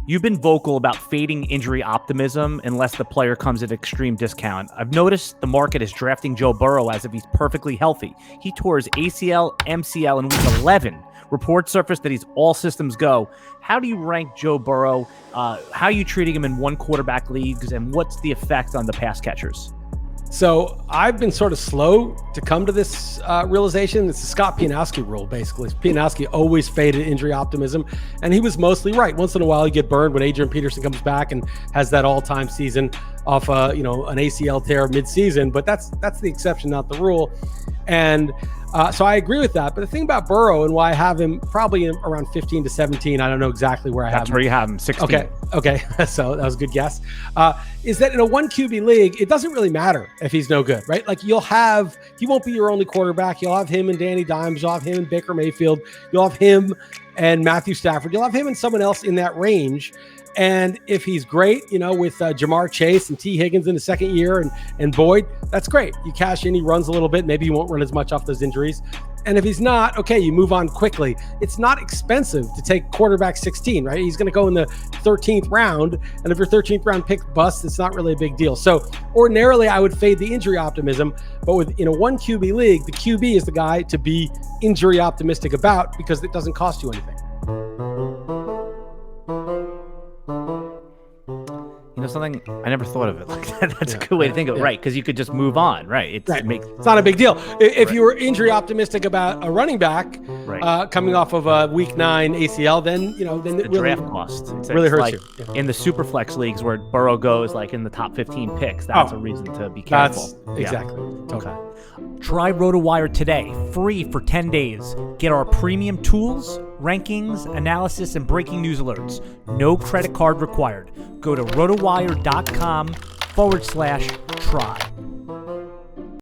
You've been vocal about fading injury optimism unless the player comes at extreme discount. I've noticed the market is drafting Joe Burrow as if he's perfectly healthy. He tore his ACL, MCL in week 11. Reports surfaced that he's all systems go. How do you rank Joe Burrow? How are you treating him in one quarterback leagues, and what's the effect on the pass catchers? So I've been sort of slow to come to this realization. It's the Scott Pianowski rule, basically. Pianowski always faded injury optimism, and he was mostly right. Once in a while, you get burned when Adrian Peterson comes back and has that all-time season off, an ACL tear mid-season. But that's the exception, not the rule. And so I agree with that. But the thing about Burrow and why I have him probably around 15 to 17, I don't know exactly where I have him. That's where you have him, 16. Okay. So that was a good guess. Is that in a one QB league, it doesn't really matter if he's no good, right? Like he won't be your only quarterback. You'll have him and Danny Dimes. You'll have him and Baker Mayfield. You'll have him and Matthew Stafford. You'll have him and someone else in that range. And if he's great, with Jamar Chase and T. Higgins in the second year and Boyd, that's great. You cash in, he runs a little bit. Maybe he won't run as much off those injuries. And if he's not, okay, you move on quickly. It's not expensive to take quarterback 16, right? He's going to go in the 13th round. And if your 13th round pick busts, it's not really a big deal. So ordinarily, I would fade the injury optimism. But in a one QB league, the QB is the guy to be injury optimistic about because it doesn't cost you anything. Something I never thought of it like that. That's a good way to think of it, right? Because you could just move on, right? It's not a big deal. If you were injury optimistic about a running back coming off of a week 9 ACL, then then it draft cost really hurts you. Yeah. In the super flex leagues where Burrow goes like in the top 15 picks, that's a reason to be careful. Exactly. Okay. Try RotoWire today, free for 10 days. Get our premium tools, rankings, analysis, and breaking news alerts. No credit card required. Go to rotowire.com/try.